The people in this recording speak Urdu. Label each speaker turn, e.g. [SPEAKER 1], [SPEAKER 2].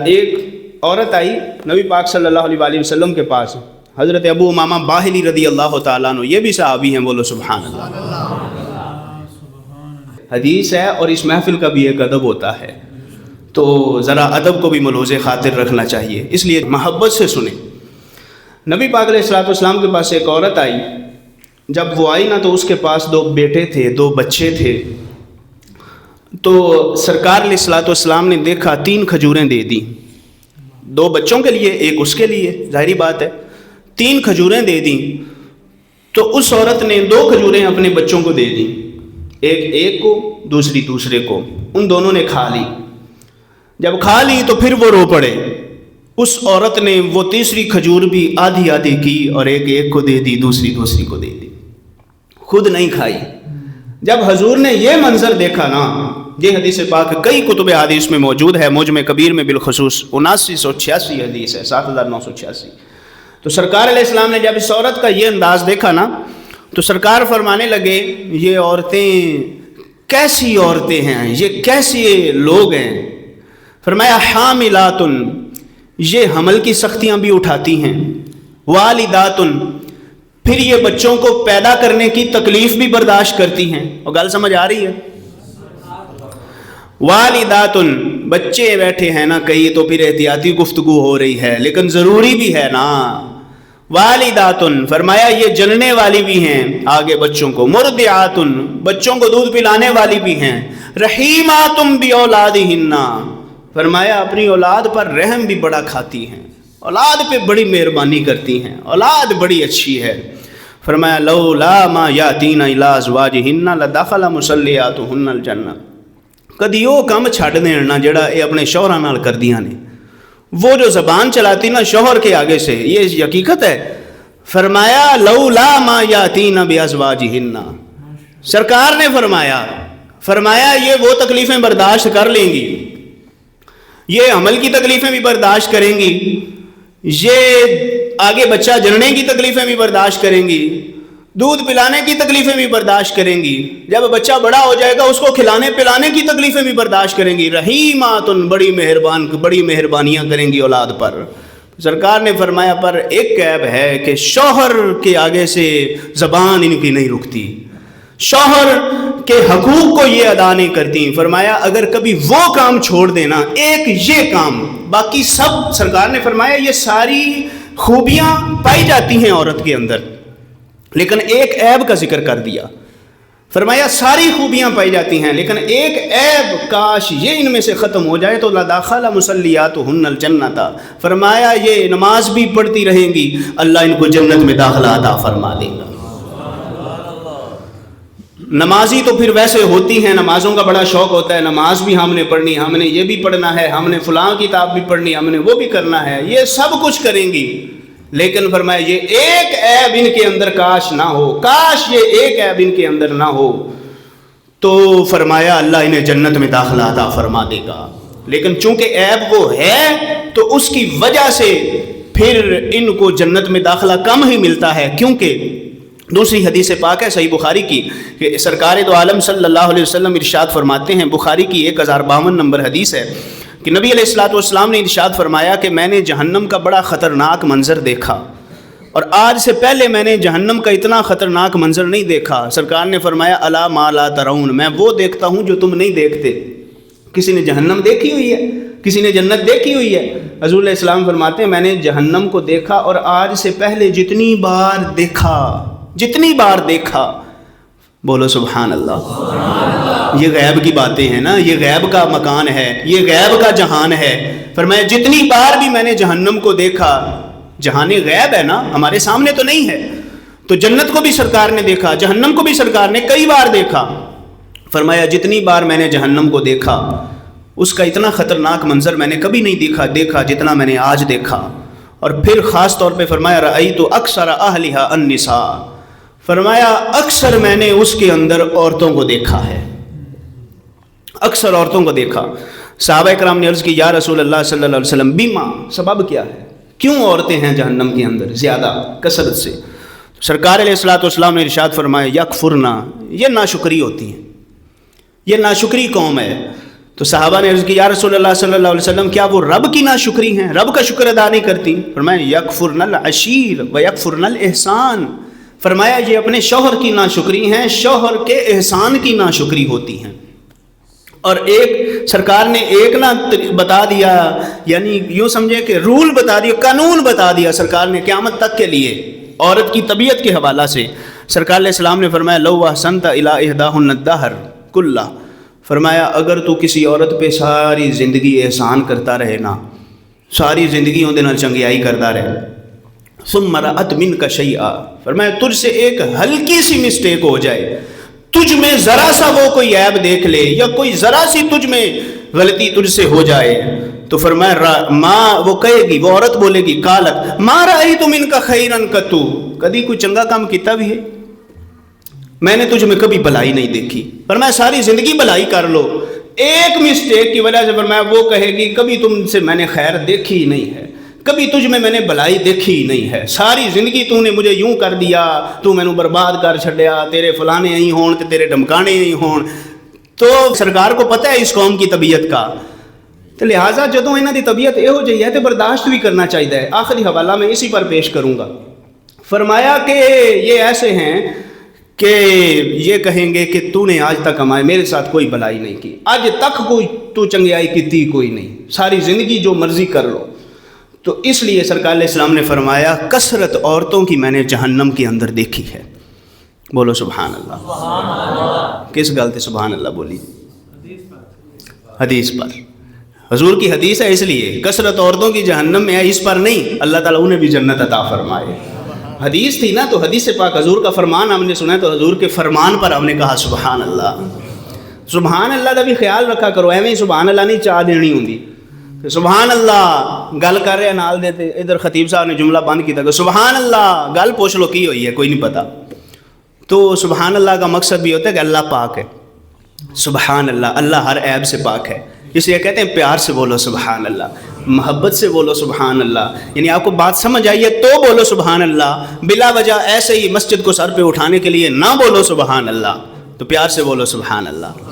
[SPEAKER 1] ایک عورت آئی نبی پاک صلی اللہ علیہ وسلم کے پاس، حضرت ابو امامہ باہلی رضی اللہ تعالیٰ عنہ، یہ بھی صحابی ہیں، بولو سبحان اللہ۔ حدیث ہے اور اس محفل کا بھی ایک ادب ہوتا ہے، تو ذرا ادب کو بھی ملحوظ خاطر رکھنا چاہیے، اس لیے محبت سے سنیں۔ نبی پاک علیہ السلام کے پاس ایک عورت آئی، جب وہ آئی نا تو اس کے پاس 2 بیٹے تھے، 2 بچے تھے، تو سرکار علیہ السلام نے دیکھا 3 کھجوریں دے دی، 2 بچوں کے لیے، ایک اس کے لیے، ظاہری بات ہے 3 کھجوریں دے دیں، تو اس عورت نے 2 کھجوریں اپنے بچوں کو دے دیں، ایک کو، دوسرے کو، ان دونوں نے کھا لی۔ جب کھا لی تو پھر وہ رو پڑے، اس عورت نے وہ تیسری کھجور بھی آدھی کی اور ایک کو دے دی، دوسری کو دے دی، خود نہیں کھائی۔ جب حضور نے یہ منظر دیکھا نا، یہ حدیث پاک کئی کتب حدیث میں موجود ہے، معجم کبیر میں بالخصوص 7986 حدیث ہے، 7986۔ تو سرکار علیہ السلام نے جب اس عورت کا یہ انداز دیکھا نا، تو سرکار فرمانے لگے یہ عورتیں کیسی عورتیں ہیں، یہ کیسے لوگ ہیں؟ فرمایا حاملات، یہ حمل کی سختیاں بھی اٹھاتی ہیں، والدات، پھر یہ بچوں کو پیدا کرنے کی تکلیف بھی برداشت کرتی ہیں۔ اور گل سمجھ آ رہی ہے؟ والدات، بچے بیٹھے ہیں نا کئی، تو پھر احتیاطی گفتگو ہو رہی ہے لیکن ضروری بھی ہے نا۔ والدات، فرمایا یہ جننے والی بھی ہیں آگے بچوں کو، مرضعات، بچوں کو دودھ پلانے والی بھی ہیں، رحیمات باولادہن، فرمایا اپنی اولاد پر رحم بھی بڑا کھاتی ہیں، اولاد پہ بڑی مہربانی کرتی ہیں، اولاد بڑی اچھی ہے۔ فرمایا لولا ما یاتین الی ازواجہن لدخل مصلیاتہن الجنہ، کدی وہ کم چھڈ دین نا جڑا یہ اپنے شوہراں نال کردیاں نے، وہ جو زبان چلاتی نا شوہر کے آگے سے، یہ حقیقت ہے۔ فرمایا لولا ما یاتین بازواجہن، سرکار نے فرمایا یہ وہ تکلیفیں برداشت کر لیں گی، یہ عمل کی تکلیفیں بھی برداشت کریں گی، یہ آگے بچہ جننے کی تکلیفیں بھی برداشت کریں گی، دودھ پلانے کی تکلیفیں بھی برداشت کریں گی، جب بچہ بڑا ہو جائے گا اس کو کھلانے پلانے کی تکلیفیں بھی برداشت کریں گی، رحیمات، بڑی مہربانیاں کریں گی اولاد پر۔ سرکار نے فرمایا پر ایک عیب ہے کہ شوہر کے آگے سے زبان ان کی نہیں رکتی، شوہر کے حقوق کو یہ ادا نہیں کرتی۔ فرمایا اگر کبھی وہ کام چھوڑ دینا، ایک یہ کام، باقی سب، سرکار نے فرمایا یہ ساری خوبیاں پائی جاتی ہیں عورت کے اندر، لیکن ایک عیب کا ذکر کر دیا۔ فرمایا ساری خوبیاں پائی جاتی ہیں لیکن ایک عیب کاش یہ ان میں سے ختم ہو جائے تو لدخل مصلیاتہن الجنہ، فرمایا یہ نماز بھی پڑھتی رہیں گی، اللہ ان کو جنت میں داخلہ عطا فرما دے گا۔ نمازی تو پھر ویسے ہوتی ہیں، نمازوں کا بڑا شوق ہوتا ہے، نماز بھی ہم نے پڑھنی، ہم نے یہ بھی پڑھنا ہے، ہم نے فلاں کتاب بھی پڑھنی، ہم نے وہ بھی کرنا ہے، یہ سب کچھ کریں گی، لیکن فرمایا یہ ایک عیب ان کے اندر کاش نہ ہو، کاش یہ ایک عیب ان کے اندر نہ ہو، تو فرمایا اللہ انہیں جنت میں داخلہ عطا فرما دے گا۔ لیکن چونکہ عیب وہ ہے تو اس کی وجہ سے پھر ان کو جنت میں داخلہ کم ہی ملتا ہے، کیونکہ دوسری حدیث پاک ہے صحیح بخاری کی کہ سرکار دو عالم صلی اللہ علیہ وسلم ارشاد فرماتے ہیں، بخاری کی 1052 نمبر حدیث ہے کہ نبی علیہ السلام نے ارشاد فرمایا کہ میں نے جہنم کا بڑا خطرناک منظر دیکھا، اور آج سے پہلے میں نے جہنم کا اتنا خطرناک منظر نہیں دیکھا۔ سرکار نے فرمایا الا ما لا ترون، میں وہ دیکھتا ہوں جو تم نہیں دیکھتے۔ کسی نے جہنم دیکھی ہوئی ہے، کسی نے جنت دیکھی ہوئی ہے؟ حضور علیہ السلام فرماتے ہیں میں نے جہنم کو دیکھا، اور آج سے پہلے جتنی بار دیکھا، بولو سبحان اللہ۔ یہ غیب کی باتیں ہیں نا، یہ غیب کا مکان ہے، یہ غیب کا جہان ہے۔ فرمایا جتنی بار بھی میں نے جہنم کو دیکھا، جہان غیب ہے نا، ہمارے سامنے تو نہیں ہے، تو جنت کو بھی سرکار نے دیکھا، جہنم کو بھی سرکار نے کئی بار دیکھا۔ فرمایا جتنی بار میں نے جہنم کو دیکھا، اس کا اتنا خطرناک منظر میں نے کبھی نہیں دیکھا جتنا میں نے آج دیکھا۔ اور پھر خاص طور پہ فرمایا رأیت اکثر اہلھا النساء، فرمایا اکثر میں نے اس کے اندر عورتوں کو دیکھا ہے، اکثر عورتوں کو دیکھا۔ صحابہ کرام نے عرض کی یا رسول اللہ صلی اللہ علیہ وسلم بیما، سبب کیا ہے، کیوں عورتیں ہیں جہنم کے اندر زیادہ کثرت سے؟ سرکار علیہ السلام نے ارشاد فرمایا یکفرنا، یہ ناشکری ہوتی ہیں، یہ ناشکری قوم ہے۔ تو صحابہ نے عرض کی یا رسول اللہ صلی اللہ علیہ وسلم کیا وہ رب کی ناشکری ہیں, رب کا شکر ادا نہیں کرتی؟ فرمایا یکفرن العشیر و یکفرن الاحسان, فرمایا یہ اپنے شوہر کی ناشکری ہیں, شوہر کے احسان کی ناشکری ہوتی ہیں. اور ایک سرکار نے ایک نہ بتا دیا, یعنی یوں سمجھے کہ رول بتا دیا, قانون بتا دیا سرکار نے قیامت تک کے لیے عورت کی طبیعت کے حوالہ سے. سرکار علیہ السلام نے فرمایا لو احسنت الی احداہن الدہر کلہ, فرمایا اگر تو کسی عورت پہ ساری زندگی احسان کرتا رہے نا, ساری زندگی اندے نال چنگیائی کرتا رہے, ثم رأت منک شیئا, فرمایا تجھ سے ایک ہلکی سی مسٹیک ہو جائے, تجھ میں ذرا سا وہ کوئی عیب دیکھ لے یا کوئی ذرا سی تجھ میں غلطی تجھ سے ہو جائے, تو فرمایا ماں, وہ کہے گی, وہ عورت بولے گی قالت ما رأیت منک خیرا قط, کبھی کوئی چنگا کام کیتا بھی ہے, میں نے تجھ میں کبھی بھلائی نہیں دیکھی. فرمایا ساری زندگی بھلائی کر لو, ایک مسٹیک کی وجہ سے فرمایا وہ کہے گی کبھی تم سے میں نے خیر دیکھی ہی نہیں ہے, کبھی تجھ میں نے بھلائی دیکھی ہی نہیں ہے, ساری زندگی تو نے مجھے یوں کر دیا, تو میں نے برباد کر چھڈیا, تیرے فلانے یہیں ہون تے تیرے ڈمکانے یہیں ہون. تو سرکار کو پتہ ہے اس قوم کی طبیعت کا, تو لہٰذا جدوں انہاں دی طبیعت یہو جہی ہے تو برداشت بھی کرنا چاہیے. آخری حوالہ میں اسی پر پیش کروں گا. فرمایا کہ یہ ایسے ہیں کہ یہ کہیں گے کہ تو نے آج تک ہمارے میرے ساتھ کوئی بھلائی نہیں کی, آج تک کوئی تو چنگیائی کی کوئی نہیں, ساری زندگی جو مرضی کر لو. تو اس لیے سرکار علیہ السلام نے فرمایا کثرت عورتوں کی میں نے جہنم کے اندر دیکھی ہے. بولو سبحان اللہ. کس گل تے سبحان اللہ بولی؟ حدیث پر. حضور کی حدیث ہے, اس لیے کثرت عورتوں کی جہنم میں ہے, اس پر نہیں. اللہ تعالیٰ انہیں بھی جنت عطا فرمائے. حدیث تھی نا, تو حدیث پاک حضور کا فرمان ہم نے سنا ہے, تو حضور کے فرمان پر ہم نے کہا سبحان اللہ. سبحان اللہ کا بھی خیال رکھا کرو, ایویں سبحان اللہ نہیں چاہ دینی ہوندی. سبحان اللہ گل کر رہے نال دے تے ادھر خطیب صاحب نے جملہ بند کیتا کہ سبحان اللہ, گل پوچھ لو کی ہوئی ہے, کوئی نہیں پتا. تو سبحان اللہ کا مقصد بھی ہوتا ہے کہ اللہ پاک ہے. سبحان اللہ, اللہ ہر عیب سے پاک ہے, اس لیے کہتے ہیں پیار سے بولو سبحان اللہ, محبت سے بولو سبحان اللہ. یعنی آپ کو بات سمجھ آئی ہے تو بولو سبحان اللہ, بلا وجہ ایسے ہی مسجد کو سر پہ اٹھانے کے لیے نہ بولو سبحان اللہ, تو پیار سے بولو سبحان اللہ.